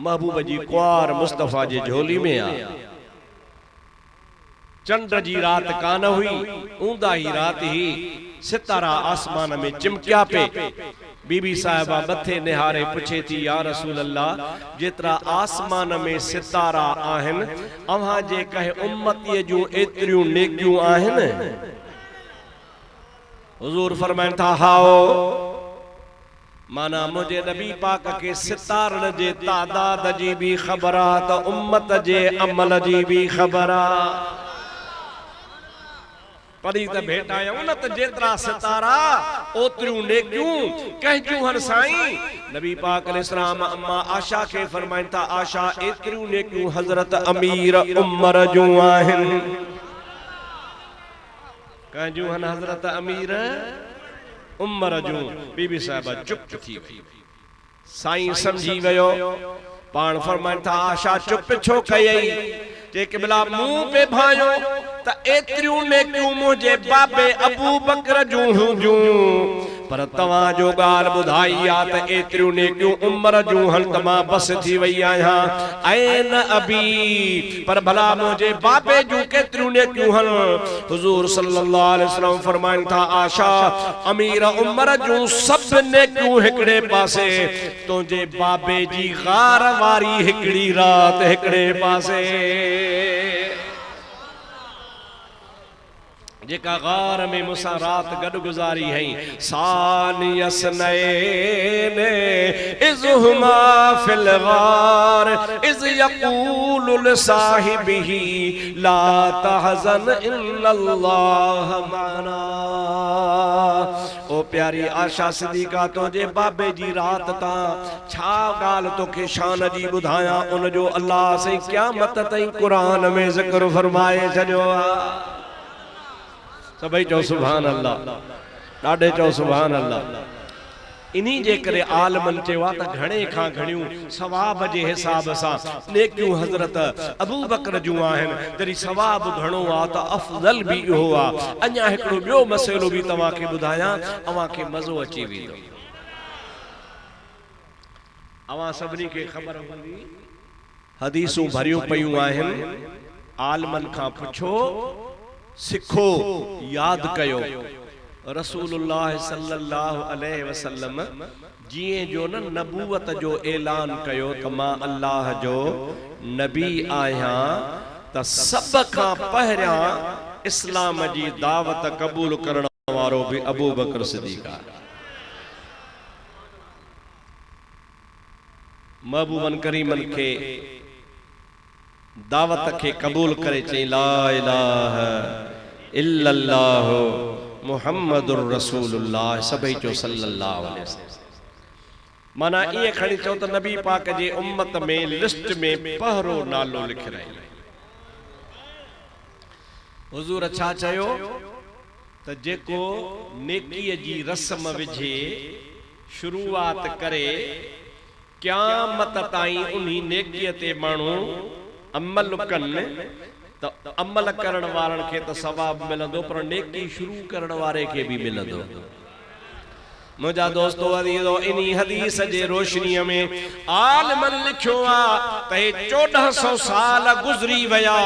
महबूब जी कुआर मुस्तफा जे झोली में आ। चंड जी रात कान हुई, ऊंदा ही रात ही सितारा आसमान में चिमकिया पे। बीबी साहिबा मथे निहारे पुछे थी, या रसूल अल्लाह, जेतरा आसमान में सितारा आहिन, अव्हां जे कहे उम्मतीअ जूं एतिरियूं नेकियूं आहिन? हुजूर फरमाइन था, हाओ। माना मुझे नबी पाक के सितारन जे तादाद जी भी खबर आ, त उम्मत जे अमल जी भी खबर आ। परी त भेटायूं न त जेतरा सितारा ओतिरियूं नेकियूं कंहिंजूं हन साईं। नबी पाक अलैहिस्सलाम अम्मा आशा के फरमाइन था, आशा एतिरियूं नेकियूं हजरत अमीर उमर जूं आहिन। कंहिंजूं हन हजरत अमीर उमर जूं। बीबी साहिबा चुप थी वई। साईं समझी वियो। पाण फरमाइन था, आशा चुप छो कयई? जे किबला मुंह पे भायो त एतिरियूं नेकियूं मुझे बाबे अबू बकर जूं हुजूं, पर तवां जो गाल बुधाई आ त एतिरियूं नेकियूं उमर जूं हल त मां बस थी वई आहियां। ऐन अबी, पर भला मुझे बाबे जूं केतिरियूं नेकियूं हल? हुजूर सल्लल्लाहु अलैहि वसल्लम फरमाइन था, आशा अमीर उमर जूं सब नेकियूं हिकड़े पासे, तुझे बाबे जी गार वारी हिकड़ी रात हिकड़े पासे। जेका गार में मुसा रात गड गुजारी है। सानियस नैने इज़हुमा फिल गार इज़ यक़ूलु साहिबिही ला तहज़न इन्नल्लाह माना। ओ प्यारी आशा सिद्दीका, तुझे बाबे जी रात ता छा गाल तोखे शान जी बुधाया, उन जो अल्लाह से क़यामत ताईं कुरान में ज़िक्र फरमाए छॾियो आ। सभई चओ सुभान अल्लाह, ॾाढे चओ सुभान अल्लाह। इन्हीं जे करे आलमन चवा त घणे खां घणियूं सवाब जे हिसाब सां नेकियूं हजरत अबू बकर जूं आहिन। जॾहिं सवाब घणो आ त अफज़ल भी इहो आ। अञा हिकिड़ो ॿियो मसइलो भी तव्हांखे ॿुधायां, अव्हांखे मज़ो अची वेंदो। अव्हां सभिनी खे ख़बर हूंदी, हदीसूं भरियूं पयूं आहिनि। आलमन खां पुछो, सिखो, याद कयो। रसूलुल्लाह सल्लल्लाहु अलैहि वसल्लम जिए जो न नबूवत जो ऐलान कयो त मां अल्लाह जो नबी आहियां, त सब खां पहिरियां इस्लाम जी दावत क़बूल करण वारो भी अबू बकर सिद्दीक़ आहे। महबूबन करीमन के दावत के कबूल करे चई, ला इलाहा इल्लल्लाह मुहम्मदुर रसूलुल्लाह। सभई चो सल्लल्लाहु अलैहि वसल्लम। माना ये खणी चो त नबी पाक जे उम्मत में लिस्ट में पहरो नालो लिखराई। हुजूर छा चयो त जेको नेकीअ जी रस्म विझे, शुरुआत करे, क़यामत ताईं उन्हीं नेकीअ ते माण्हू अमल कन, त अमल करण वारन खे त सवाब मिलंदो, पर नेकी शुरू करण वारे खे भी मिलंदो। मुझा दोस्तो अजीजो, इन्हीं हदीस जे रोशनीअ में आलमन लिखियो आ त 1400 साल गुजरी वया,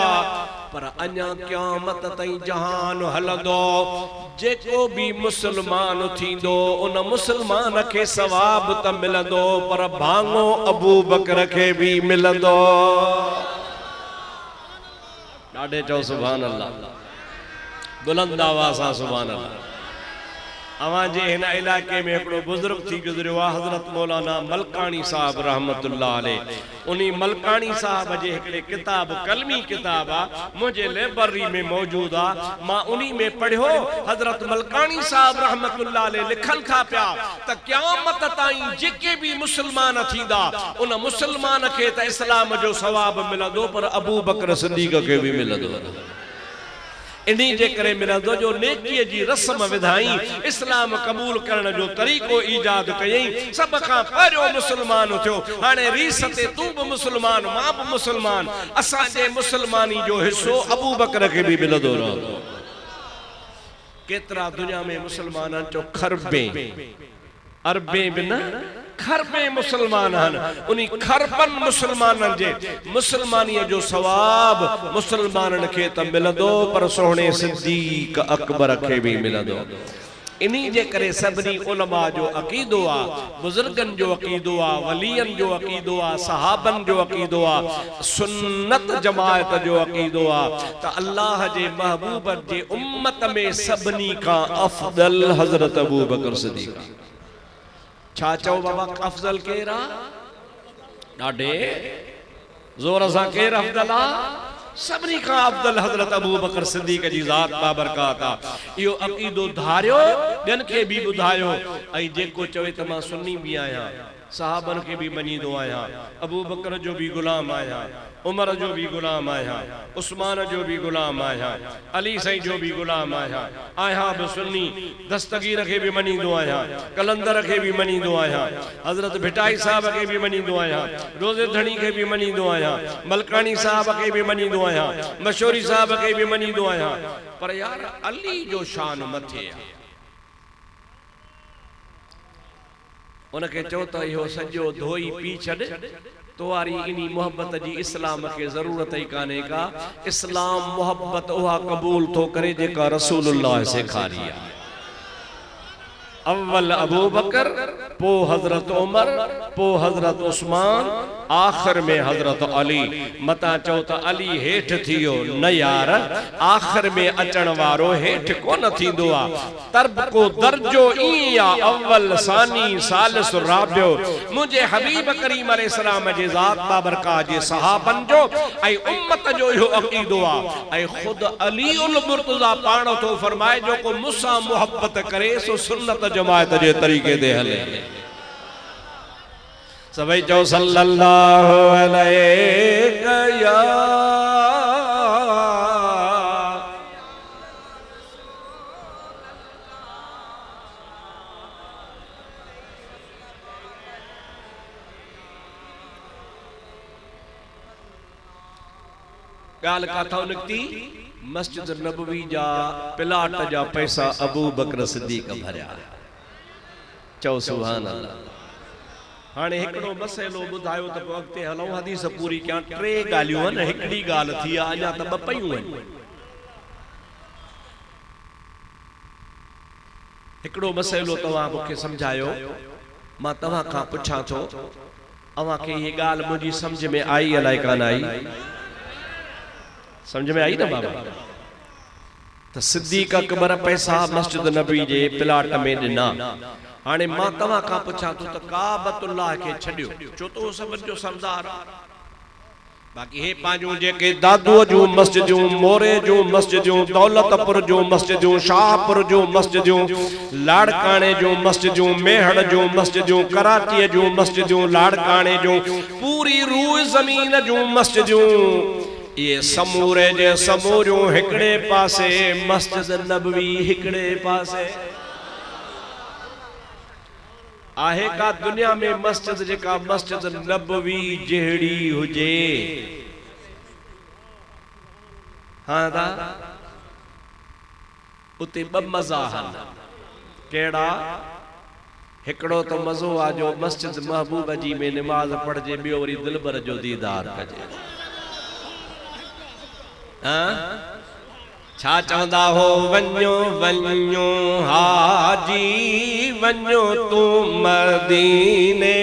पर अञा क़यामत ताईं जहान हलंदो। जेको भी मुसलमान थींदो उन मुसलमान के सवाब त मिलंदो, पर भांगो अबू बकर के भी मिलंदो। ॾाढे चओ सुभान अल्लाह, बुलंद आवाज़ सां सुभान अल्लाह। अवां जे हिन इलाके में हिकिड़ो बुजुर्ग थी गुजरियो आहे, हजरत मौलाना मलकानी साहब रहमतुल्लाह अलैह। उन्हीं मलकानी साहब जे हिकिड़े किताब, कलमी किताब आ, मुझे लाइब्रेरी में मौजूद आ। मां उन्हीं में पढ़ियो, हजरत मलकानी साहब रहमतुल्लाह अलैह लिखल था पिया त क़यामत ताईं जेके भी मुसलमान थींदा, उन मुसलमान खे त इस्लाम जो सवाब मिलंदो, पर अबू बकर सिद्दीक़ खे भी मिलंदो। इन्हीं जे करे मिलंदो जो नेकीअ जी रस्म विधाई, इस्लाम कबूल करण जो तरीक़ो ईजाद कयई। सब खां पहिरियों मुसलमान थियो। हाणे रीस ते तू भी मुसलमान, मां भी मुसलमान, असां जे मुसलमानी जो हिस्सो अबू बकर खे भी मिलंदो रहंदो। केतरा दुनिया में मुसलमान चो खरबे अरबे भी न खरबे मुसलमान हन उन्हीं खरबन मुसलमानन जे मुसलमानीअ जो सवाब मुसलमानन खे त मिलंदो पर सोहणे सिद्दीक अकबर खे भी मिलंदो। इन्हीं जे करे सभनी उलमा जो अकीदो आ, बुजुर्गन जो अकीदो आ, वलियन जो अकीदो आ, सहाबन जो अकीदो आ, सुन्नत जमायत जो अकीदो आ त अल्लाह जे महबूब जे उम्मत में सभनी का अफदल हजरत अबू बकर सिद्दीक। छा चओ बाबा अफजल केरा ॾाढे जोर सां केर अफदल आ? सभनी का अफदल हजरत अबू बकर सिद्दीक जी ज़ात बाबरकात आ। इहो अक़ीदो धारियो ॿियन खे भी ॿुधायो ऐं जेको चवे त मां सुन्नी भी आहियां सहाबन के भी मञींदो आहियां, अबू बकर जो भी गुलाम आहियां, उमर जो भी गुलाम आहियां, उस्मान जो भी गुलाम आहियां, अली साईं जो भी गुलाम आहियां बि सुन्नी, दस्तगीर के भी मञींदो आहियां, कलंदर के भी मञींदो आहियां, हजरत भिटाई साहब के भी मञींदो आहियां, रोज़े धणी के भी मञींदो आहियां, मलकानी साहब के भी मञींदो आहियां, मशहूरी साहब के भी मञींदो आहियां। पर यार अली जो शान मथे आहे। उनके चो त इहो सॼो धोई पी छॾ तुआरी इन्हीं मोहब्बत जी इस्लाम के जरूरत ही काने का। इस्लाम मोहब्बत उहा कबूल तो करे जेका रसूलुल्लाह सेखारी आहे। अव्वल अबू बकर, पो हजरत उमर, पो हजरत उस्मान, आखिर में हजरत अली। मता चो त अली हेठ थियो न यार, आखिर में अचण वारो हेठ कोन थींदो आ। तरब को दर्जो ई आ अव्वल सानी सालिस राबियो। मुझे हबीब करीम अलैहिस्सलाम जे ज़ात बाबरकात जे सहाबन जो ऐं उम्मत जो इहो अक़ीदो आ। ऐं खुद अली उल मुर्तज़ा पाण तो फरमाए जो को मुसा मोहब्बत करे सो सुन्नत जमायत जे तरीके दे हले। सभई चो सल्लल्लाहु अलैहि या गाल काथां निकती मस्जिद नबवी जा प्लाट जा पैसा अबू बकर सिद्दीक भरिया। चो सुभान अल्लाह। हाने हिकड़ो मसइलो बुधायो त वक्ते हलऊं हदीस पूरी क्या टे गालियूं न हिकड़ी गाल थी आ अञा त ब पयूं आहिनि। हिकड़ो मसइलो तव्हां मूंखे समझायो, मां तव्हां खां पुछां थो अवां खे ये गाल मुंहिंजी समझ में आई अलाए कान आई? समझ में आई ना बाबा? तो सिद्दीक अकबर पैसा मस्जिद नबी जे प्लाट में दिना। हाने मां तव्हां खां पुछां थो त काबतुल्लाह के छड्यो छो तो सब जो सरदार। बाकी हे पांजो जेके दादू जो मस्जिदूं, मोरे जो मस्जिदूं, दौलतपुर जो मस्जिदूं, शाहपुर जो मस्जिदूं, लाड़काने जो मस्जिदूं, मेहड़ जो मस्जिदूं, कराची जो मस्जिदूं, लाड़काने जो पूरी रूह जमीन जो मस्जिदूं, ये समूरे जे समूरियों हिकड़े पासे, मस्जिद नबवी हिकड़े पासे। आहे का दुनिया में मस्जिद जेका मस्जिद नबवी जहिड़ी हुजे? हाँ दा उते ब मज़ा हन। केड़ा? हिकड़ो तो मज़ो आ जो मस्जिद महबूब जी में नमाज पढ़जे, बियो वरी दिलबर जो दीदार कजे। हाँ छा चवंदा हो वञो वञो हाजी वञो तू मदीने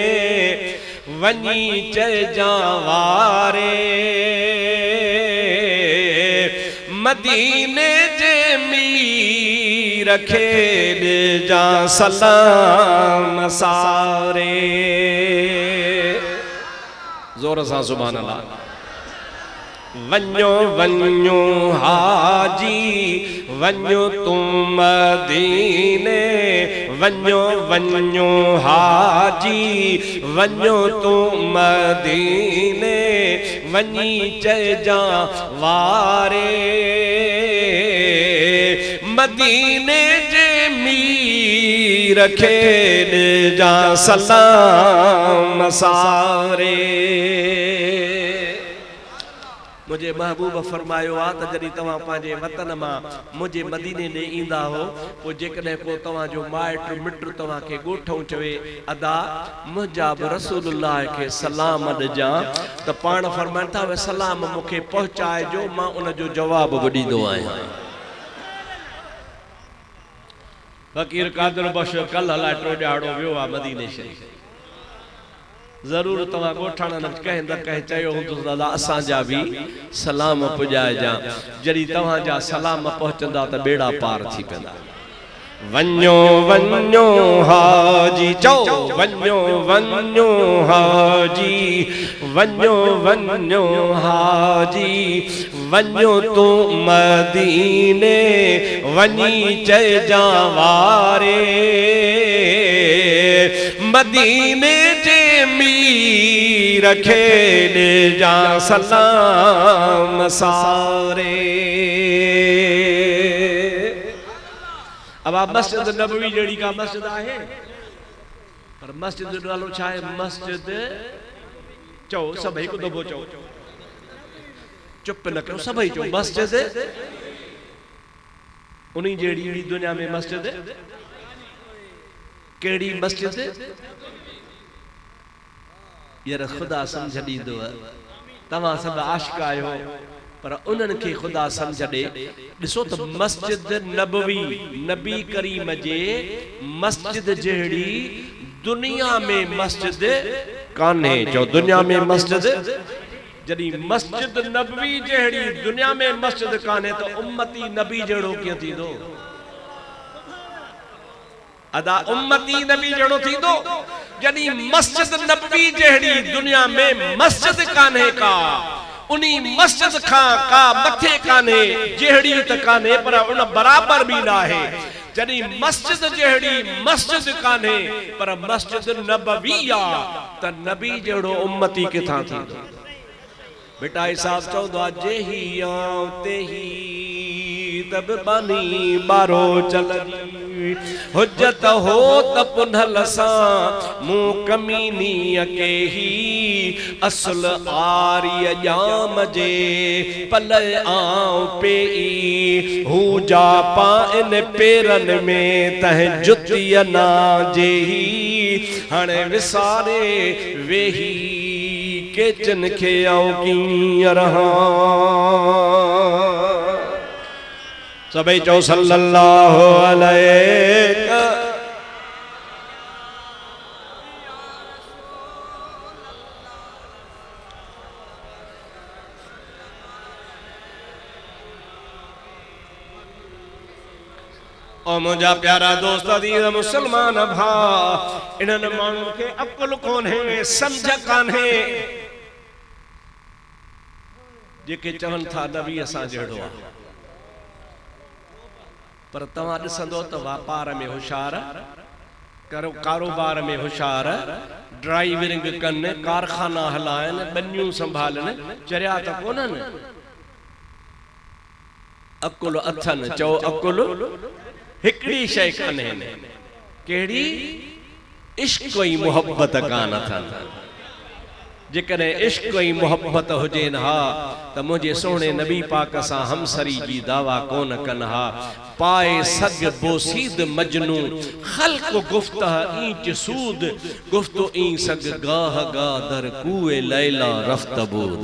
वञी चइजां वारे मदीने जे मीर खे ॾिजां सलाम सारे। जोर सां सुभान अल्लाह। वञो वञो हाजी वञो तू मदीने वञो वञो हाजी वञो तू मदीने वञी चइजां वारे मदीने जे मीर खे ॾिजां सलाम सारे। मुझे महबूब फरमायो आ त जॾहिं तव्हां पंहिंजे वतन मां मुझे मदीने ॾे ईंदा हो पोइ जेकॾहिं को तव्हांजो माइट मिट तव्हांखे ॻोठऊं चवे अदा मुंहिंजा बि रसूलुल्लाह खे सलाम ॾिजां त पाण फरमाइनि था सलाम मूंखे पहुचाइजो मां उनजो जवाब बि ॾींदो आहियां। फ़कीर कादिर बख्श कल हलाए टियों ॾियारो वियो आहे मदीने शरीफ़ ज़रूर तव्हां ॻोठाणनि कंहिं न कंहिं चयो हूंदो दादा असांजा बि सलाम पुॼाइजां जॾहिं तव्हांजा सलाम पहुचंदा त बेड़ा पार थी पवंदा। वञो वञो हाजी चओ वञो वञो हाजी वञो वञो हाजी वञो तू मदीने वञी चइजां वारे मदीने जे मीर खे ॾिजां सलाम सारे। अब आप मस्जिद नबवी जड़ी का मस्जिद है पर मस्जिद जो नालो छा है मस्जिद चो सभई को दबो चो चुप न करो सभई चो मस्जिद उन्हीं जड़ी भी दुनिया में मस्जिद केड़ी मस्जिद यार खुदा समझ दीदो तवा सब आशिक आयो पर उन्हनि खे खुदा समझ दे ॾिसो त मस्जिद नबवी नबी करीम जे मस्जिद जहिड़ी दुनिया में मस्जिद कान्हे जो दुनिया में मस्जिद जॾहिं मस्जिद नबवी जहिड़ी दुनिया में मस्जिद कान्हे त उम्मती नबी जहिड़ो कीअं थींदो अदा उम्मती नबी जहिड़ो थींदो जॾहिं मस्जिद नबवी जहिड़ी दुनिया में मस्जिद कान्हे का उनी मस्जिद खां का मथे काने जहिड़ी त काने पर उन बराबर भी ना है जॾहिं मस्जिद जहिड़ी मस्जिद काने पर मस्जिद नबविया त नबी जहिड़ो उम्मती किथां थींदो। बेटा हिसाब चवंदो आहे जेही आऊं तेही तब बानी बारो चलजी हुज्जत हो त पुनल सां मूं कमीनी अकेही असल आर्य जाम जे पल आऊं पेई हू जा पाइन पेरन में तह जुतिय ना जेही हाणे विसारे वेही के चन खे आऊं कीअं रहां सभई चओ सल्लल्लाहु अलैहि ओ मुझा प्यारा दोस्त अदीज़ मुसलमान भा इन्हनि माण्हुनि खे अकुल कोन्हे समझ कान्हे जेके चवनि था नबी असां जहिड़ो आहे पर तव्हां ॾिसंदो त वापार में होशियार कारोबार में होशियार ड्राइवरिंग कनि कारखाना हलाइनि बनियूं संभालनि चरिया त कोन्हनि अकुल अथनि चओ अकुल हिकड़ी शय कान्हे कहिड़ी इश्क ऐं मोहब्बत कान अथनि जेकॾहिं इश्क ऐं मोहब्बत हुजेनि हा त मुंहिंजे सोहणे नबी पाक सां हमसरी जी दावा कोन कनि हा पाए सग बोसीद मजनू खल्क गुफ्तह ईंच सूद गुफ्तो ई सग गाह गादर कुए लैला रफ्तबूद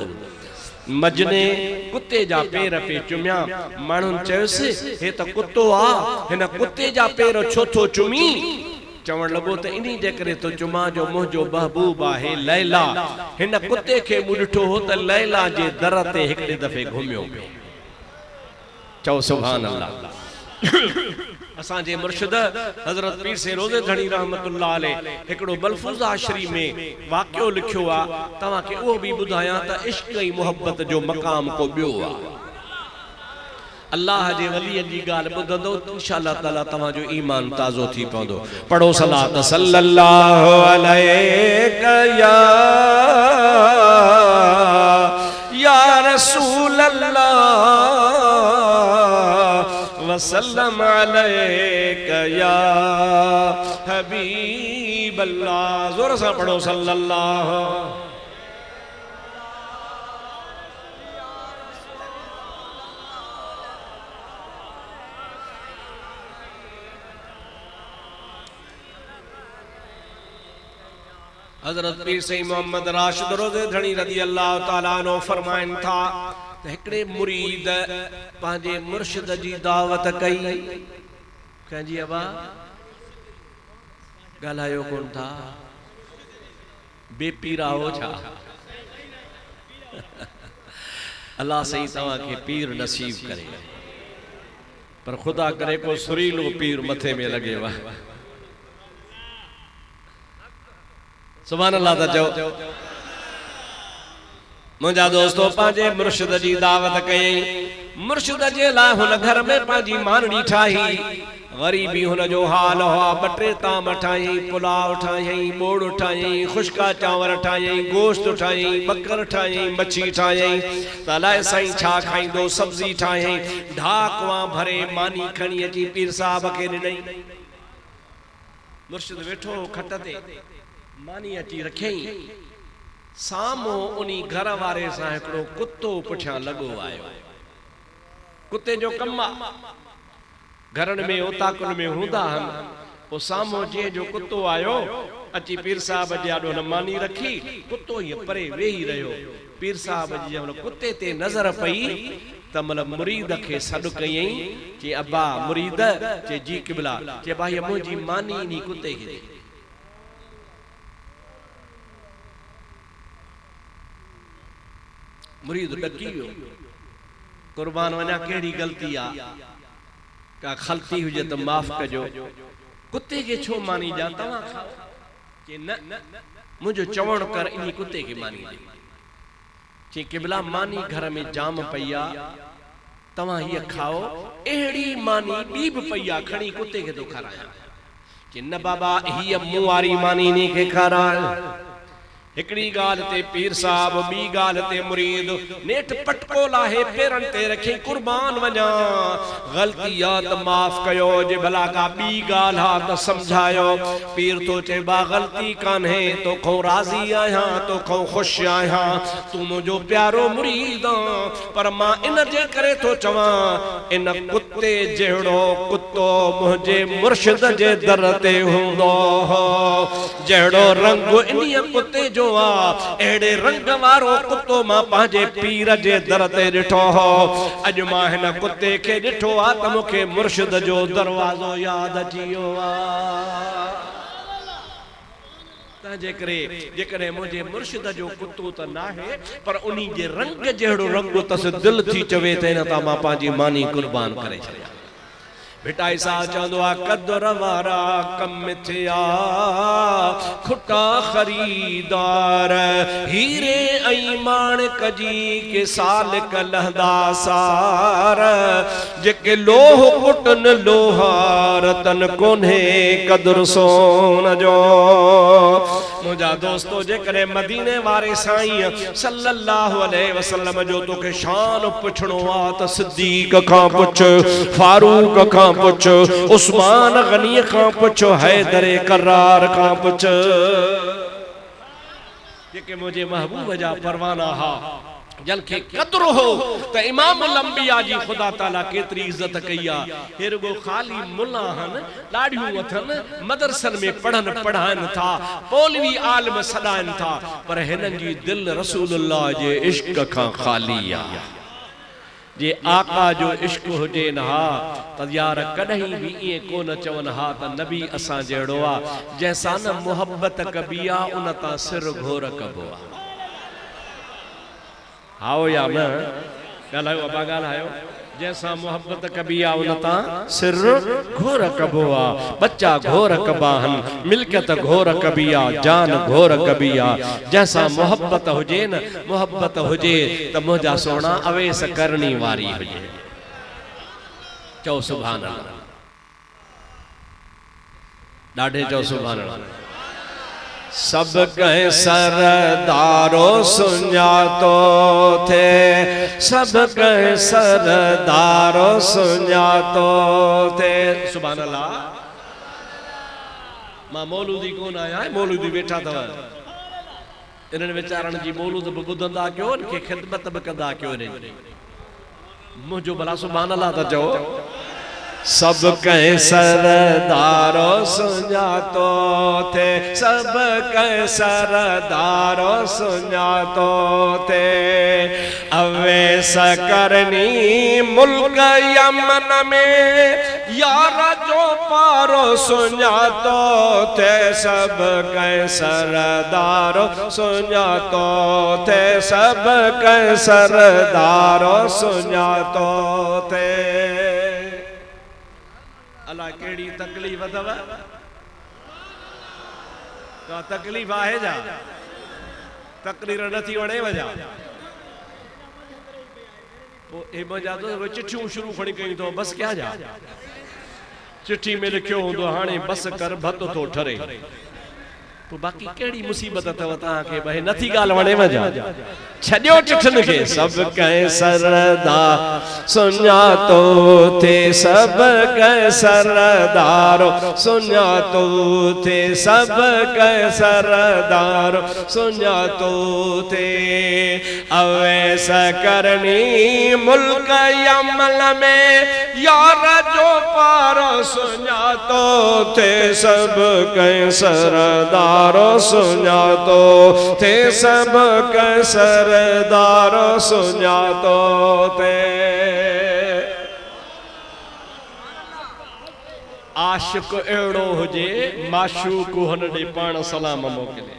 मजने कुत्ते जा पैर पे चुमिया माण्हुनि चयोसि हे त कुत्तो आ हिन कुत्ते जा पैर छो थो चुमी चवण लॻो त इन्ही जे करे तो चुमा जो मुंहिंजो महबूब आहे लैला हिन कुत्ते खे मूं ॾिठो हो त लैला जे दर ते हिकिड़े दफ़े घुमियो पियो चओ सुभान अल्लाह असांजे मुर्शिद हज़रत पीर से रोज़े धणी रहमतुल्लाह अलैह हिकिड़ो मलफूज़ा शरीफ़ में वाक़ियो लिखियो आहे तव्हांखे उहो बि ॿुधायां त इश्क ऐं मोहब्बत जो मक़ाम को ॿियो आहे अल्लाह जे वली जी गाल बुधंदो इंशाअल्लाह ताला तवाजो ईमान ताज़ो थी पवंदो पढ़ो सलात सल्लल्लाहु अलैहि या रसूल अल्लाह वसल्लम अलैका या हबीब अल्लाह जोर से पढ़ो सल्लल्लाहु हजरत पीर सईद मोहम्मद राशिद रोज़े धणी रज़ी अल्लाह ताला अन्हु फरमाइन था एकड़े मुरीद पांजे मुर्शिद जी दावत कई कहजी अबा गालायो कोन था बेपीरा हो छा अल्लाह सही तवा के पीर नसीब करे पर खुदा करे को सुरीलो पीर मथे में लगे वा सुभान अल्लाह ता चओ मुंजा दोस्तों पांजे मुर्शिद जी दावत कई मुर्शिद जे ला हुन घर में पांजी मानड़ी ठाही गरीबी हुन जो हाल हुआ बटे ताम ठाई पुलाव ठाई बोड़ ठाई खुशका चांवर ठाई गोश्त ठाई बकर ठाई मच्छी ठाई तलाए साईं छा खाईंदो सब्जी ठाई ढाकवा भरे मानी खणी अची पीर साहब के ॾिनई मुर्शिद वेठो खट ते मानी अची रखई सामो उनी घर वारे सां हिकिड़ो कुत्तो पुठियां लॻो आयो कुत्ते जो कम घरन में ओताकुन में हूंदा वो सामो जे जो कुत्तो आयो अची पीर साहब जे आॾो न मानी रखी कुत्तो ये परे वेही रहियो पीर साहब जी जब कुत्ते ते नजर पई त मतलब मुरीद के सॾु कयई कि अब्बा मुरीद जे जी क़िबला जे भाई मुंहिंजी मानी नी कुत्ते खे मुरीद डकी वियो कुर्बान वना केड़ी गलती आ का खलती हुजे तो माफ कजो कुत्ते के छो मानी जा तवा खाओ कि न मुझे चवण कर इनी कुत्ते के मानी दे कि क़िबला मानी घर में जाम पईया तवा ये खाओ एड़ी मानी ॿी बि पईया खणी कुत्ते के तो खाराया कि न बाबा ही मुंह वारी मानी नी के खाराए एकड़ी गाल ते पीर साहब बी गाल ते मुरीद नेठ पटको लाहे पेरन ते रखे कुर्बान वजा गलती याद माफ कयो जे भला का बी गाल हा त समझायो पीर तो चे बा गलती कान है तो खो राजी आया तो खो खुश आया तू मुझो प्यारो मुरीद पर मां इन जे करे तो चवा इन कुत्ते जेड़ो कुत्तो मुझे मुर्शिद जे दर ते हुंदो जेड़ो रंग इनी कुत्ते जो एड़े रंग वारो कुत्तो मां पांजे पीर जे दर ते ॾिठो हो अज मां हिन कुत्ते के ॾिठो आ त मूंखे मुर्शिद जो दरवाज़ो याद अची वियो आ तंहिंजे करे जेकॾहिं मुंहिंजे मुर्शिद जो कुत्तो त नाहे पर उन्ही जे रंग जहिड़ो रंग तस दिल थी चवे त हिन तां मां पंहिंजी मानी कुर्बान करे छॾियां बेटा ऐसा चंदो आ कदर वारा कम थिया खुटा खरीदार हीरे ऐं माणक जी के साल कलहदा सार जेके लोह कुटन लोहार तन कोन्हे कदर सोन जो मुझा दोस्तों जेकरे मदीने वारे साईं सल्लल्लाहु अलैहि वसल्लम जो तोखे शान पुछणो आ त सिद्दीक खां पुछ फारूक खां पुछ उस्मान गनी खां पुछ हैदर करार खां पुछ जेके मुझे महबूब जा परवाना हा जन के कदर हो त इमाम लंबिया जी खुदा ताला केतरी इज्जत कईया हेरगो खाली मुल्ला हन लाड़ियूं अथन मदरसन में पढ़न पढ़ाइन था मौलवी आलिम सदाइन था पर हिनन जी दिल रसूलुल्लाह जे इश्क खां खाली आ जे आका जो इश्क हुजे न हा त यार कॾहिं भी ये कोन चवन हा त नबी असां जहिड़ो आ जैसा न मोहब्बत कबी आ उन तां सिर घोर कबो आ आओ या न ॻाल्हायो अबा ॻाल्हायो जैसा मोहब्बत कबी आ उन तां सिर घोर कबो आ बच्चा घोर कबा हन मिल्कियत घोर कबी आ जान घोर कबी आ जैसा मोहब्बत हुजे न मोहब्बत हुजे त मुंहिंजा सोना अवेस करणी वारी हुजे चओ सुभान अल्लाह ॾाढे चओ सुभान अल्लाह सब कहे सरदारो सुञातो थे सब कहे सरदारो सुञातो थे सुभान अल्लाह मां मौलूदी कोन आया मौलूदी वेठा अथव इन्हनि वीचारनि जी मौलूद बि ॿुधंदा कयो इनखे ख़िदमत बि कंदा कयो मुंहिंजो भला सुभान अल्लाह त चओ सब कहीं सरदारो सुञातो थे, सब कहीं सरदारो सुञातो थे। अवैस करनी मुल्क यमन में यार जो पारो सुञातो थे, सब कहीं सरदारो सुञातो थे, सब कहीं सरदारो सुञातो थे। अल्लाह केड़ी तकलीफ अथव का तकलीफ आहे जा तकरीर नथी वणे वजा वो ए जा तो चिट्ठियों शुरू खणी कई तो बस क्या जा चिट्ठी में लिखियो होंदो हाणे बस कर भत तो ठरे तो बाकी केड़ी मुसीबत अथव ता के भाई नथी गाल वणे वजा छडियो चिठन के। सब कहीं सरदार सुञातो थे, सब कहीं सरदारो सुञातो थे, सब कहीं सरदारो सुञातो थे। अवैस करनी मुल्क यमन में यार जो पारो सुञातो थे, सब कहीं सरदारो सुञातो थे, सब कहीं सरदारो सुञातो थे। आशिक एड़ो हुजे माशूक हुन ॾे पाण सलाम मोकिले।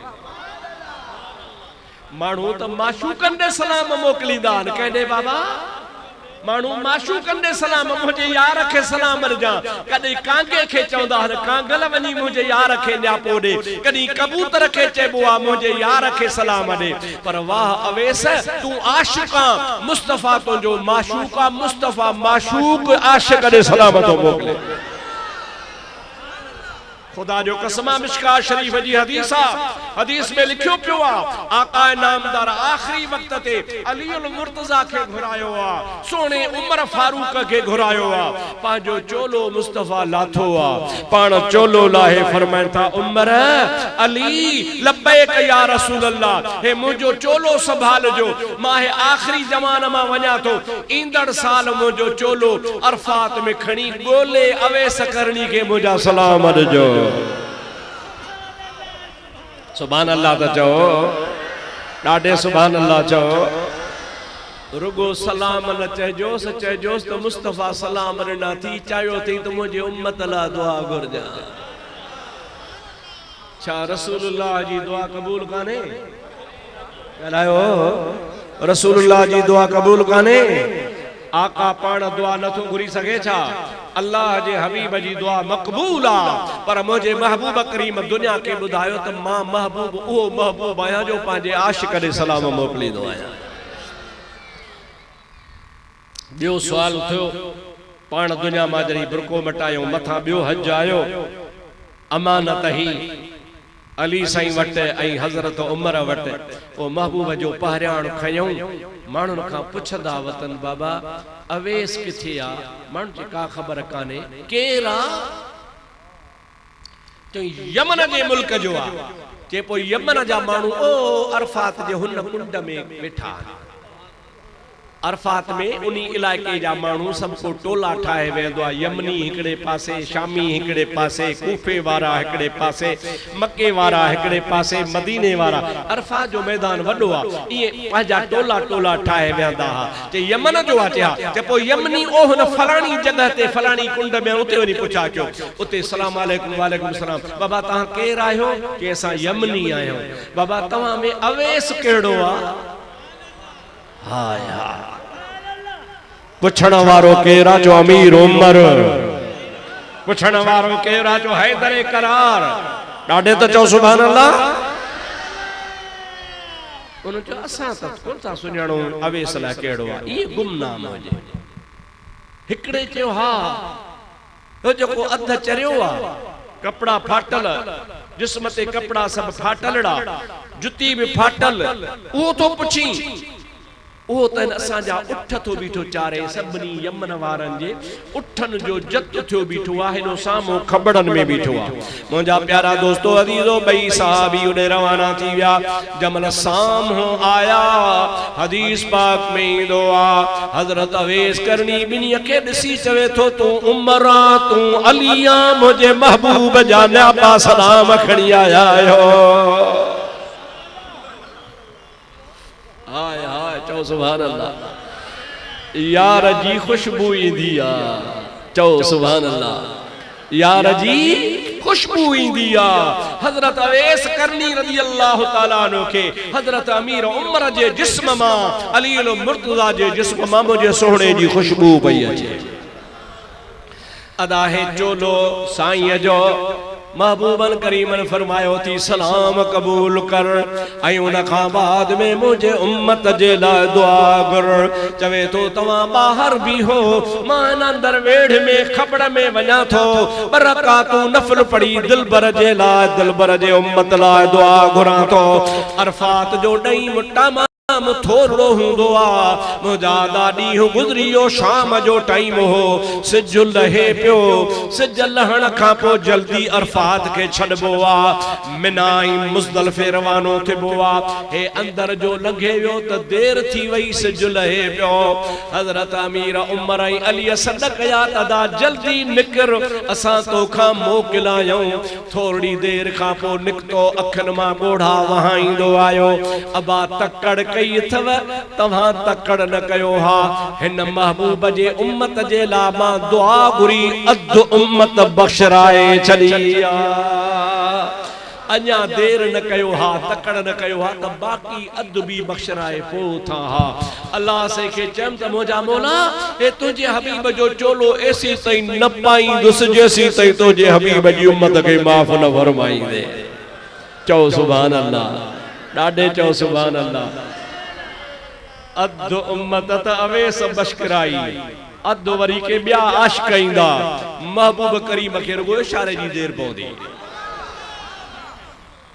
माण्हू त माशूकन ॾे सलाम मोकिलींदा आहिनि कंहिं बाबा मानू माशूकन दे सलाम मुझे यार खे सलाम रजा कदी कांगे खे चौंदा हर कांगल वनी मुझे यार खे न्यापो दे कदी कबूतर खे चेबो आ मुझे यार खे सलाम दे। पर वाह अवेस तू आशिका मुस्तफा तो जो माशूका मुस्तफा माशूक आशिक दे सलाम तो मोकले। खुदा जो कसमा मिशका शरीफ जी हदीस में लिखियो पियो आका नामदार आखिरी वक्त ते अली उल मुर्तजा के घुरायो आ सोने उमर फारूक के घुरायो आ पांजो चोलो मुस्तफा लाथो आ पान चोलो लाहे फरमाइन था उमर अली लब्बैक या रसूल अल्लाह हे मुजो चोलो संभाल जो माहे आखिरी जमाना मा वना तो इंदड़ साल मुजो चोलो अरफात में खणी गोले अवेस करनी के मुजा सलाम जो। सुभान अल्लाह तो चो डाडे सुभान अल्लाह चो रुगो सलाम न चजोस चजोस तो मुस्तफा सलाम न थी चायो थी तो मुझे उम्मत ला दुआ गुरजा। छा रसूलुल्लाह जी दुआ कबूल काने कहलायो रसूलुल्लाह जी दुआ कबूल काने आका पाण दुआ नथो घुरी सके छा अल्लाह जे हबीब जी दुआ मकबूल आ पर मुझे महबूब करीम दुनिया के बुधायो तो मां महबूब ओ महबूब आया जो पांजे आशिक दे सलाम मोकली दो आया। बियो सवाल थियो पाण दुनिया मा जरी बुरको मटायो मथा बियो हज आयो अमानत ही अली साईं वट ऐं हज़रत उमर वट ओ महबूब जो पहरियाण खयूं मानुन का पुछदा वतन बाबा अवेस किथे आ मानु जी का खबर काने केरा तो यमन जे मुल्क जो आ जे पो यमन जा मानु ओ अरफात जे हुन कुंड में बैठा अरफात में उन्हीं इलाके जा मानू सबको टोला ठाए वेंदो आ यमनी हिकड़े पासे शामी हिकड़े पासे कूफे वारा हिकड़े पासे मक्के वारा हिकड़े पासे मदीने वारा अरफा जो मैदान वडो आ ये पाजा टोला टोला ठाए वेंदा हा जे यमन जो आ ते पो यमनी ओ हुन फलानी जगह ते फलानी कुंड में उते वनी पुछा क्यों उते सलाम अलैकुम वालेकुम सलाम बाबा ता केर आयो के असा यमनी आयो बाबा तवा में अवेस केड़ो आ हाय हाय पुछण वारो केरा जो अमीर उमर पुछण वारो केरा जो हैदर करार डाडे तो चो सुभान अल्लाह उन जो असा त कोन ता सुणणो अवेस ला केड़ो आ ई गुमनाम हो जे हिकड़े चयो हा तो जको अध चरियो आ कपड़ा फाटल जिस्म ते कपड़ा सब फाटलड़ा जुती भी फाटल वो तो पुछी वो तन असांजा उठ तो बीठो चारे सभनी यमन वारन जे उठन जो जत थियो बीठो आहे नो सामो खबड़न में बीठो आ मुंजा प्यारा दोस्तों अजीजो बई साहबी उडे रवाना थी विया जमल साम हो आया हदीस पाक में दुआ हजरत अवैस करनी बिनी के दसी चवे तो तू उमरा तू अलिया मुझे महबूब जाना पा सलाम खड़ी आया हो हाय हाय चो सुभान अल्लाह यार जी खुशबू इंदी आ चो सुभान अल्लाह यार जी खुशबू इंदी आ हजरत अवैस करनी रज़ी अल्लाह तआला अन्हु के हजरत अमीर उमर जे जिस्म मा अली मुर्तजा जे जिस्म मा मुझे सोहणे जी खुशबू पई अचे अदा है चोलो साईं जो महबूबन करीमन फरमायो थी सलाम कबूल कर ऐं उन खां बाद में मुझे उम्मत जे लाइ दुआ कर चवे तो तवां बाहर भी हो मां अंदर वेढ़ में खबड़ में वञा थो बरकातू नफल पढ़ी दिलबर जे लाइ दिलबर जे उम्मत लाइ दुआ घुरां थो अरफात जो ॾही मुट्टा थोड़ो हुंदो आ मुझा ॾींहुं गुज़रियो शाम जो टाइम हो सिज लहे पियो सिज लहण खां पोइ जल्दी अरफात के छॾबो आ मिनाई मुज़दलिफ़े रवानो थिबो आ हे अंदर जो लंघे वियो त देर थी वई सिज लहे पियो हज़रत अमीर उमर ऐं अली सॾ कया तदा जल्दी निकर असां तोखां मोकिलायूं थोड़ी देर खां पोइ निकतो अखियुनि मां ॻोढ़ा वहाईंदो आयो अबा तकड़ कई थव तव्हां तकड़ न कयो हा हिन महबूब जे उम्मत जे ला मां दुआ घुरी अध उम्मत बख्शराए छॾी अञा देर न कयो हा तकड़ न कयो हा त बाक़ी अध भी बख्शराए पो था हा अल्लाह से के चम त मोजा मौला ए तुझे हबीब जो चोलो ऐसी तई न पाईंदुस जैसी तई तुझे हबीब जी उम्मत के माफ न फरमाईंदे चओ सुभान अल्लाह ॾाढे चओ सुभान अल्लाह अध उम्मत त अवैस बश्कराई अध वरी के ॿिया आशिक़ ईंदा महबूब करीम खे रुगो इशारे जी देर पवंदी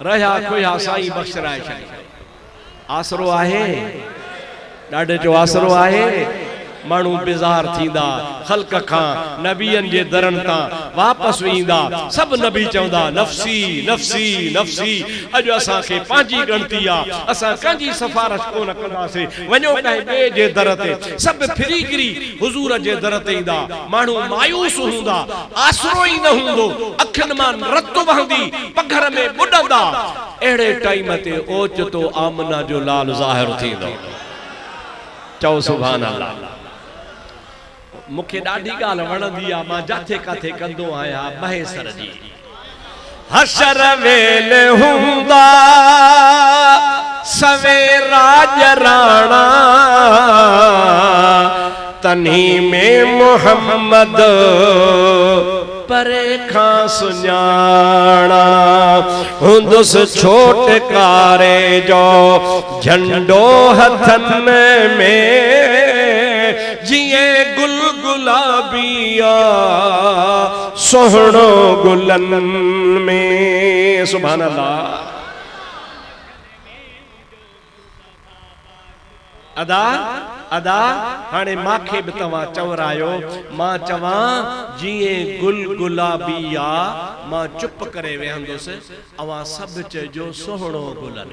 रहिया खोया साईं बख्शराए छॾी आसरो आहे ॾाढे जो आसरो आहे मानू बेजार थींदा खल्क खां नबियन जे दरन तां वापस वेंदा सब नबी चवंदा नफ्सी नफ्सी नफ्सी अज असा के पांजी गणती आ असा कंजी सिफारिश कोन कंदासे वञो कहीं बे जे दर ते सब फिरी गिरी हुजूर जे दर ते ईंदा मानू मायूस हुंदा आसरो ही न हुंदो अखन मां रत वहंदी पघर में बुडंदा एड़े टाइम ते ओचतो आमना जो लाल ज़ाहिर थींदो चओ सुभान अल्लाह मुखे ॾाढी ॻाल्हि वणंदी आ मां जाथे काथे कंदो आहियां महेसर जी हशर वेल हूंदा सवेरा जराणा तन्ही में मोहम्मद परे खां सुञाणा हुंदुस छोटकारे जो झंडो हथन में जिए गुल गुलाबिया सोहणो गुलन में सुभान अल्लाह अदा अदा हाणे माखे भी तवा चवरायो मां चवा जिए गुल गुलाबिया मां चुप करे वेहंदुस अवा सब चजो सोहणो गुलन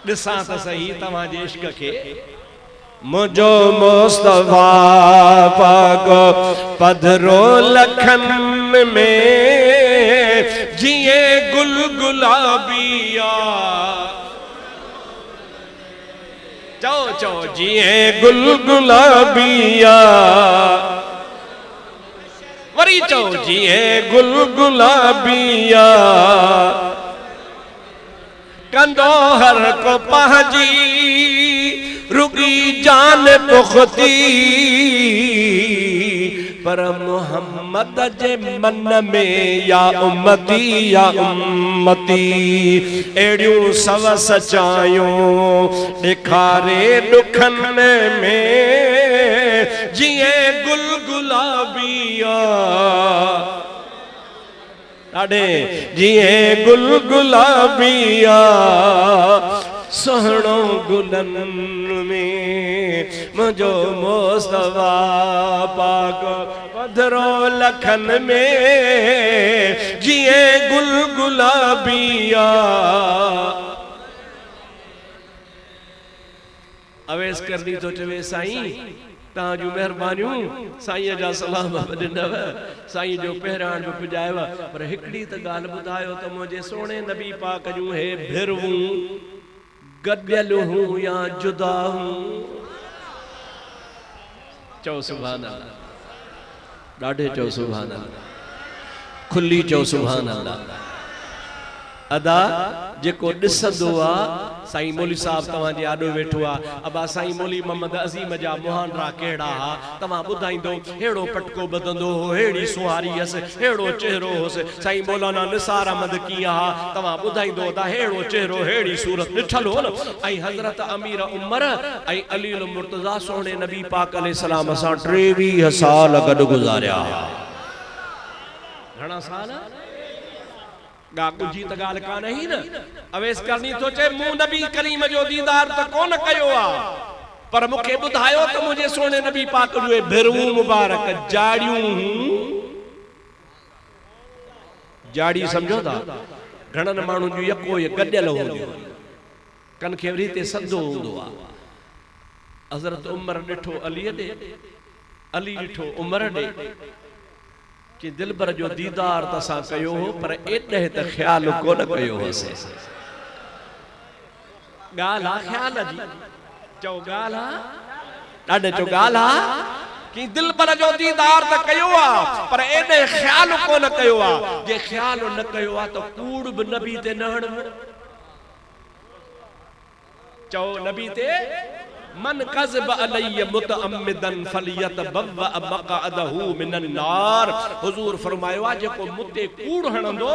ॾिसां त सही तवा जे इश्क के मुझो मुस्तफा पाक पधरो लखन में जिए गुल गुलाबिया चो चो जिए गुल गुलाबिया वरी चो जिए गुल गुलाबिया कंदो हर को पहजी रुगी जान पुख्ती पर मोहम्मद जे मन में या उम्मती एड़ियूं सव सचायूं ॾेखारे दुखन में जिए गुल गुलाबिया ॾाढे जिए गुल गुलाबिया सोहणो गुलन में मुझो मुस्तफा पाक पधरो लखन में जिए गुल गुलाबिया। अवेस करनी तो चवे साईं ताजू मेहरबानियूं साईं जा सलाम ॾिनव साईं जो पहिराण बि पुॼायव पर हिकिड़ी त ॻाल्हि ॿुधायो त मुंहिंजे सोणे नबी पाक जूं हे भिरवूं गॾियल हूं या जुदा हूं। चओ सुभान अल्लाह, ॾाढे चओ सुभान अल्लाह, खुली चओ सुभान अल्लाह। अदा जेको ॾिसंदो आहे साईं मौली साहब तव्हांजे आॾो वेठो आहे अबा साईं मौली मोहम्मद अज़ीम जा मुहानरा कहिड़ा हा तव्हां ॿुधाईंदो हेड़ो पटको ॿधंदो हो हेड़ी सुहारी हुअसि हेड़ो चेहरो हुअसि। साईं मौलाना निसार अहमद कीअं हा तव्हां ॿुधाईंदो त हेड़ो चेहरो हेड़ी सूरत ॾिठल हो न। ऐं हज़रत अमीर उमर ऐं अली मुर्तज़ा सोहणे नबी पाक अलैहिस्सलाम सां 23 साल गॾु गुज़ारिया। घणा साल जी त ॻाल्हि कान ही न। अवेस करनी तो चे मूं नबी करीम जो दीदार त कोन कयो आ पर मूंखे ॿुधायो त मुंहिंजे सोने नबी पाक जो भिरवूं मुबारक जाड़ियूं जाड़ी समझो था घणनि माण्हुनि जो यको ये गॾियल हूंदो कन खे वरी ते सदो हूंदो आ। हज़रत उमर ॾिठो अलीअ ॾे अली ॾिठो उमर ॾे कि दिलबर जो दीदार तसा कयो हो पर एॾे त ख्याल कोन कयो होसीं। ॻाल्हि आहे ख्याल जी चओ ॻाल्हि आहे ॾाढे चओ ॻाल्हि आहे कि दिलबर जो दीदार त कयो आहे पर एॾे ख्याल कोन कयो आहे। जे ख्याल न कयो आहे त कूड़ बि नबी ते न हणबो। चओ नबी ते मन कज़ब अलैय मुतअम्मिदन फलियतबव्व मक़अदहू मिनन नार। हुजूर फरमायो आहे जेको मुते कूड़ हणंदो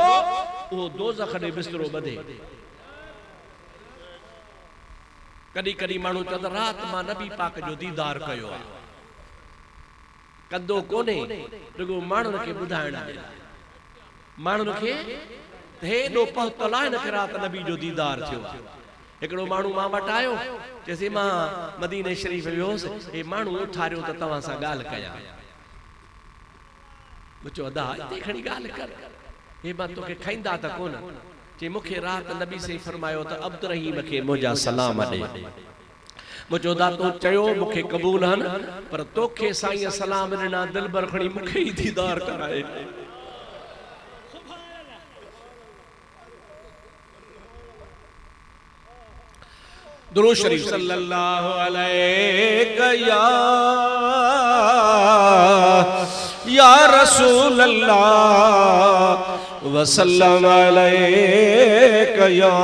वो दोज़ख ॾे बिस्तरो ॿधे। कॾहिं कॾहिं माण्हू चवंदा रात मां नबी पाक जो दीदार कयो आहे कंदो कोन्हे रुगो माण्हुनि खे ॿुधाइण माण्हुनि खे हेॾो पहुतल आहे न कि रात नबी जो दीदार थियो आहे। हिकिड़ो माण्हू मां वटि आयो चएसि मां मदीने शरीफ़ वियोसि हे माण्हू उथारियो त तव्हां सां ॻाल्हि कयां। चयो अदा हिते खणी ॻाल्हि कर हे मां तोखे खाईंदा त कोन चई मूंखे रात नबी से फरमायो त अब्दुर्रहीम खे मुंहिंजा सलाम ॾे। मुंहिंजो दा तो चयो मूंखे क़बूल हन पर तोखे साईं सलाम ॾिना दिलबर खणी मूंखे ई दीदार कराए। दुरूद शरीफ सल्लल्लाहु अलैहि या रसूल अल्लाह वसल्लम अलैका या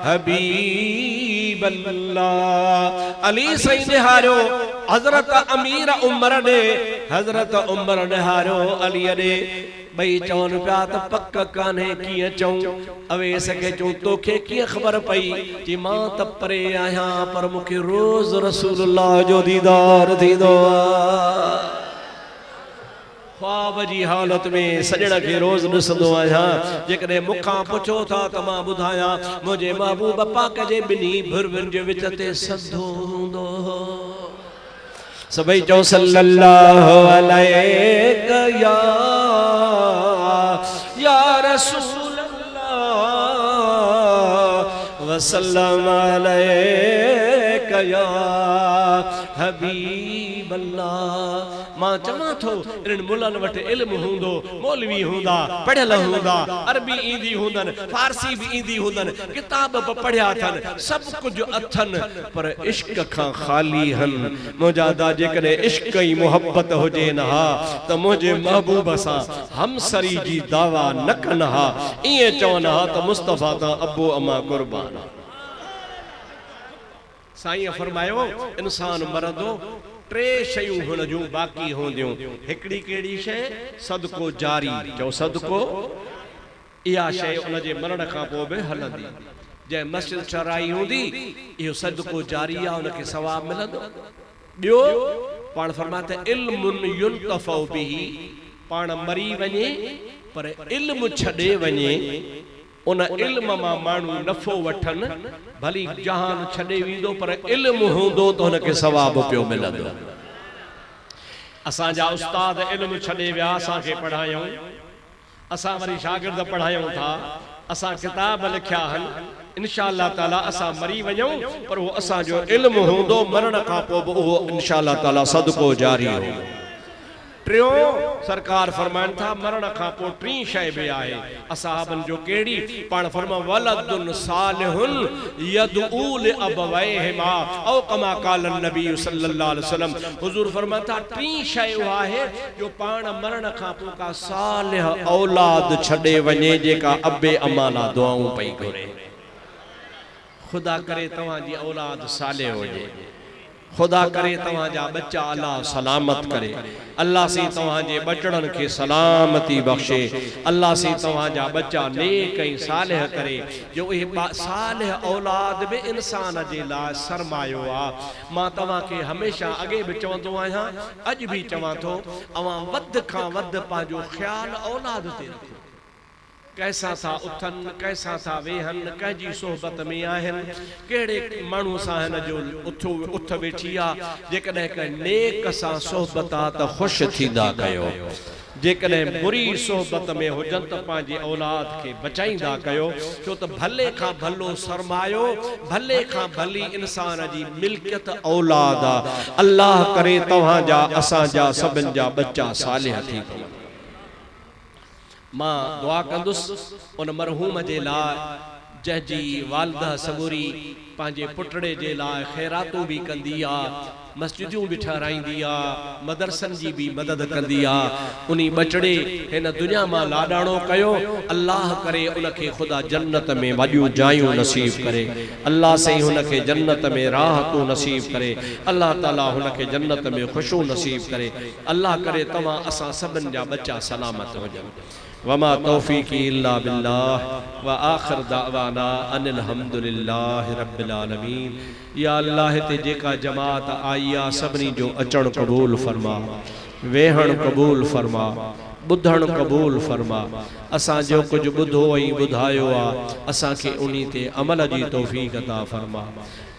हबीब अल्लाह। अली साईं निहारियो हज़रत अमीर उमर ने हज़रत उमर निहारियो अली ने भई चवन पिया त पक कान्हे कीअं चऊं। अवेस खे चऊं तोखे कीअं ख़बर पई कि मां त परे आहियां पर मूंखे रोज़ रसूलुल्लाह जो दीदार थींदो आहे। ख्वाब जी हालत में सजण खे रोज़ ॾिसंदो आहियां। जेकॾहिं मूंखां पुछो था त मां ॿुधायां मुंहिंजे महबूब पाक जे ॿिन्ही भुरवियुनि जे विच ते सधो हूंदो। सभई चओ सल्लल्लाहु अलैहि या रसूल अल्लाह वसल्लम अलैका या हबीब अल्लाह। मां चवां थो इन्हनि मुल्लनि वटि इल्म हूंदो मौलवी हूंदा पढ़ियल हूंदा अरबी ईंदी हुंदनि फारसी भी ईंदी हुंदनि किताब बि पढ़िया अथनि सभु कुझु अथनि पर इश्क खां ख़ाली हन। मुंहिंजा दा जेकॾहिं इश्क ई मोहब्बत हुजे न हा त मुंहिंजे महबूब सां हमसरी जी दावा न कनि हा। ईअं चवनि हा त मुस्तफ़ा तां अबो अमा कुर्बान। साईं फरमायो इंसान मरंदो टे शयूं हुन जूं बाक़ी हूंदियूं। हिकिड़ी कहिड़ी शइ सदको जारी चओ सदको इहा शइ उन जे मरण खां पोइ बि हलंदी। जंहिं मस्जिद शराई हूंदी इहो सदको जारी आहे उनखे सवाब मिलंदो। ॿियो पाण फरमाते इल्मुन युंतफ़उ बिही पाण मरी वञे पर इल्म छॾे वञे उन इल्म मां माण्हू नफ़ो वठन भली जहान छॾे वेंदो पर इल्म हूंदो त हुनखे सवाब पियो मिलंदो। असांजा उस्ताद इल्म छॾे विया, असांखे पढ़ायूं, असां वरी शागिर्द पढ़ायूं था, असां किताब लिखिया आहिनि, इंशाअल्लाह ताला असां मरी वञूं पर वो असांजो इल्म हूंदो, मरण खां पोइ बि उहो इंशाअल्लाह ताला सदको जारी हो। टियों सरकार फरमाइन था मरण खां पोइ टी शइ बि आहे असहाबन जो कहिड़ी, पाण फरमा वलदुन सालिहुन यदऊ लिअबवैहिमा औ कमा क़ाल नबी सल्लल्लाहु अलैहि वसल्लम। हुजूर फरमाता था टी शइ उहा आहे जो पाण मरण खां पोइ का सालिह औलाद छॾे वञे जेका अबे अम्मा लाइ दुआऊं पई घुरे। खुदा करे तव्हांजी औलाद सालिह हुजे, खुदा करे तव्हांजा बच्चा अल्लाह सलामत करे, अल्लाह से तव्हांजे बचड़न के सलामती बख्शे, अल्लाह से तव्हांजा बच्चा नेक ऐं सालिह करे, जो इहे सालिह औलाद भी इंसान जे लाइ सरमायो आहे। मां तव्हांखे हमेशा अॻे बि चवंदो आहियां, अॼु बि चवां थो, अवां वध खां वध पंहिंजो ख़्यालु औलाद ते रखो। कैसा था उथन, कैसा था वेहन, कंहिंजी सोहबत में आहिनि, कहिड़े माण्हू सां हिन जो उथ वेठी आहे। जेकॾहिं कंहिं नेक सां सोहबत आहे त ख़ुशि थींदा कयो, जेकॾहिं बुरी सोहबत में हुजनि त पंहिंजी औलाद खे बचाईंदा कयो, छो त भले खां भलो सरमायो, भले खां भली इंसान जी मिल्कियत औलाद आहे। अल्लाह करे तव्हांजा असांजा सभिनि जा बच्चा सालिह थी पवनि। मां दुआ कंदुसि उन मरहूम जे लाइ जंहिंजी वालदा सबूरी पंहिंजे पुटड़े जे लाइ ख़ैरातूं भी कंदी आहे, मस्जिदूं भी ठहराईंदी आहे, मदरसन जी भी मदद कंदी आहे। उन्हीं बचड़े हिन दुनिया मां लाडाणो कयो, अल्लाह करे उनखे खुदा जन्नत में वॾियूं जायूं नसीब करे, अल्लाह से हुनखे जन्नत में राहतूं नसीब करे, अल्लाह ताला हुनखे जन्नत में ख़ुशियूं नसीब करे। अल्लाह करे तव्हां असां सभिनि जा बच्चा सलामत हुजनि। वमा तौफीकी इल्ला बिल्लाह व आखिर दावाना अनिल हम्दुलिल्लाहि रब्बिल आलमीन। या अल्लाह ते जेका जमात आई आहे सभिनी जो अचण कबूल फरमा, वेहण कबूल फरमा, बुधण कबूल फरमा। असां जो कुछ बुधो ऐं बुधायो आहे असांखे उन्हीं ते अमल जी तौफीक अता फरमा।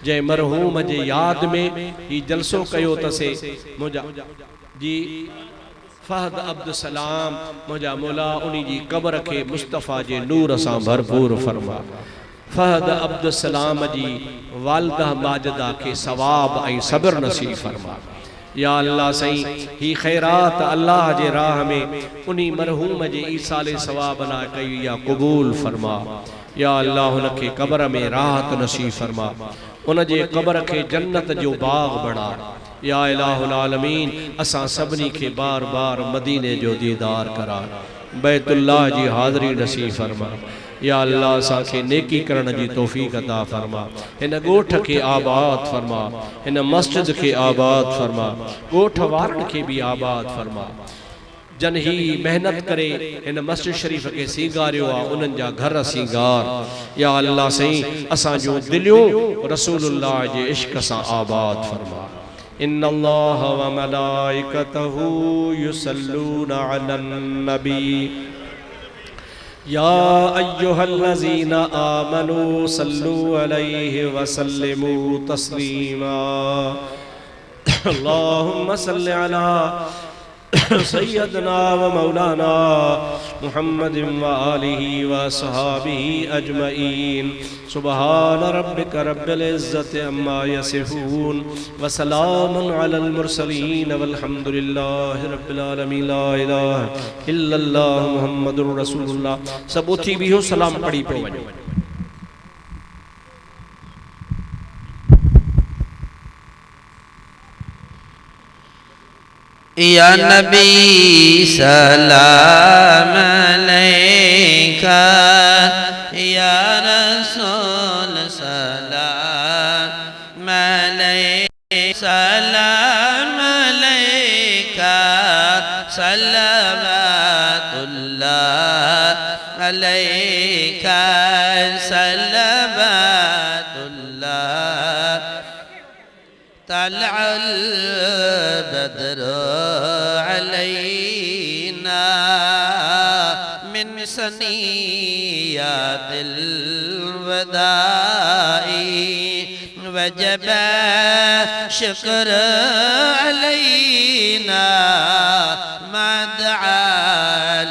जै मरहूम जे याद में ही जलसो कयो तसे मुंहिंजा जी फहद अब्दुल सलाम, मुंहिंजा मौला उन्हीं जी कब्र के मुस्तफ़ा जे नूर सां भरपूर फरमा। फहद अब्दुल सलाम जी वालदा माजदा के सवाब ऐं सब्र नसीब फरमा। या अल्लाह सही ही खैरात अल्लाह जे राह में उन्हीं मरहूम जे ईसाले सवाब ना कई या कबूल फरमा। या अल्लाह उनके कब्र में राहत नसीब फरमा, उन जे कब्र के जन्नत जो बाग बना। या इलाहुल आलमीन असां सभिनी के बार बार मदीने जो दीदार करा, बैतुल्लाह जी हाज़री नसीब फरमा। या अल्लाह असांखे नेकी करण जी तौफीक अता फरमा, हिन गोठ के आबाद फरमा, हिन मस्जिद के आबाद फरमा, गोठ वारन के भी आबाद फरमा। जन ही मेहनत करे हिन मस्जिद शरीफ के सींगारियो आ, उन्हनि जा घर सींगार। या अल्लाह सही असां जो दिलियूं रसूलुल्लाह जे इश्क सां आबाद फरमा। इन्नल्लाह व मलाइकतहू युसल्लूना अलन नबी या अय्युहल्लज़ीना आमनू सल्लू अलैहि व सल्लिमू तस्लीमा। अल्लाहुम्मा सल्लि अला सय्यदना व मौलाना मुहम्मद व आलिहि व सहाबिहि अजमईन। सुबहान रब्बिक रब्बिल इज्जति अम्मा यसिफून व सलामुन अलल मुरसलीन वल्हम्दुलिल्लाहि रब्बिल आलमीन। ला इलाहा इल्लल्लाह मुहम्मदुर रसूलुल्लाह। सब उथी भी हो सलाम पढ़ी पे वञो। या नबी सलाम अलैका, या रसूल सलाम अलैका, सलाम अलैका सल्लल्लाहु अलैका सल्लल्लाहु तलअल बद्र अलैना मिन सनिया दिल वदाई वजब शुक्र अलैना मदआ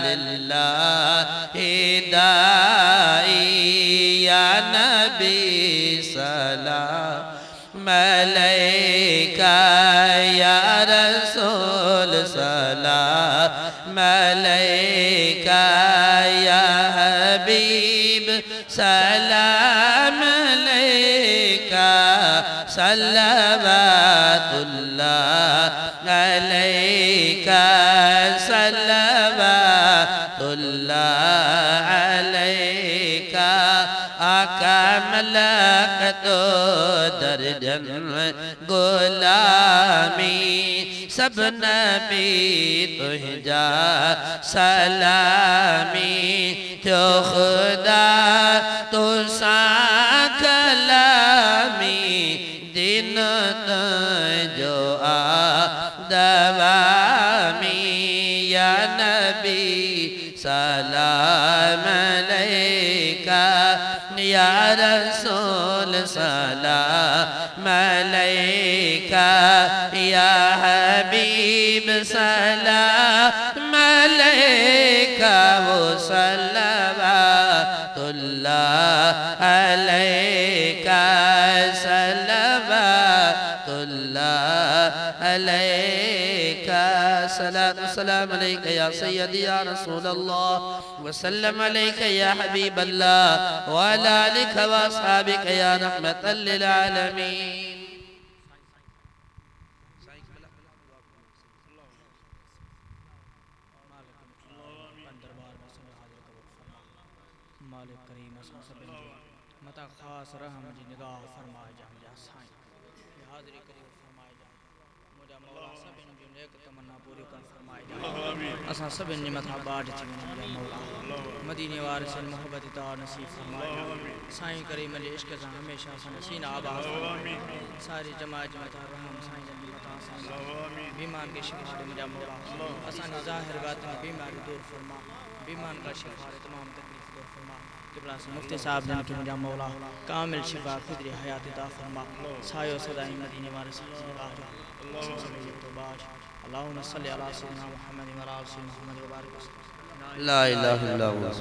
लिल्लाहि दाई या नबी सलाम अलैका या रसूल सलाम अलैका या हबीब सलाम अलैका सल्लवातुल्लाह अलैका सल्लवातुल्लाह अलैका आका मलक तो दर्जन गुलामी सब नबी तुझा सलामी तो खुदा तो सा कलामी दिन जो आ दवामी या नबी सलाम अलैका या रसूल सलाम अलैका या हबीब सलाम अलैका वो सल्लवातुल्लाह अलैका सल्लवातुल्लाह अलैका सलातु सलाम अलैका या सय्यदी या रसूल अल्लाह वसल्लम अलैका या हबीब अल्लाह व अला आलिका व अस्हाबिका या रहमतल लिल आलमीन। मालिक करीम मता खास रहम जी निगाह फरमाए जा जा साईं हाज़िरी करी फरमाए जा मुझा मौला सभिन जो नेक तमन्ना पूरी कर फरमाए जा असां सभिन जी मथा बाढ़ थी मुझा मौला मदीने वारे से मोहब्बत ता नसीब फरमाए जा साईं करीम जे इश्क से हमेशा असां सीना आबाद सारी जमात मथा रहम साईं जी मथा बीमार के शिफा दे मुझा मौला असां ज़ाहिर बातिन बीमारी दूर फरमा बीमार का शिफा तमाम तकलीफ दूर फरमा किबला से मुफ्ती साहब जन के मुझा मौला कामिल शिफा खुदरी हयात अता फरमा सायो सदाई मदीने वाले से तो बाश अल्लाहुम्मा सल्ली अला सय्यिदिना मुहम्मद व अला आलि मुहम्मद व बारिक ला इलाहा इल्लल्लाह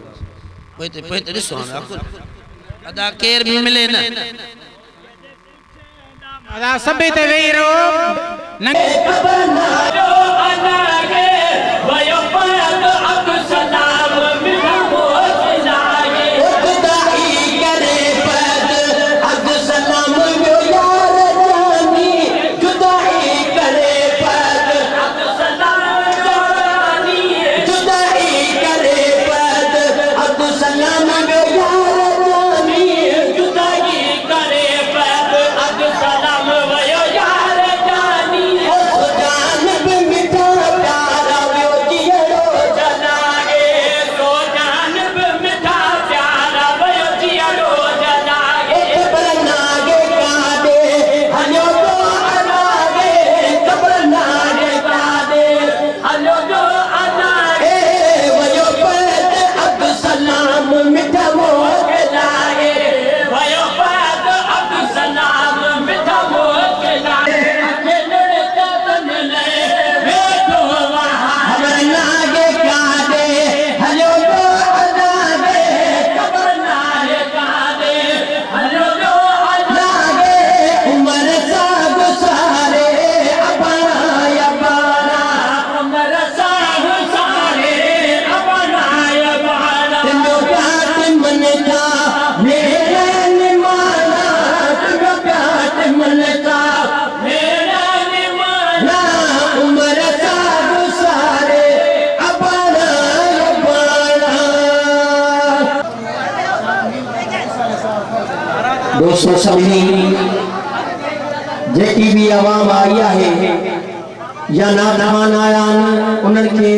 पोइते ॾिसो अदा केर भी मिले न अदा सभे ते वेही रहो न दोस्तों सभी जेकी भी आवाम आई है या नादान आया उन्हनि खे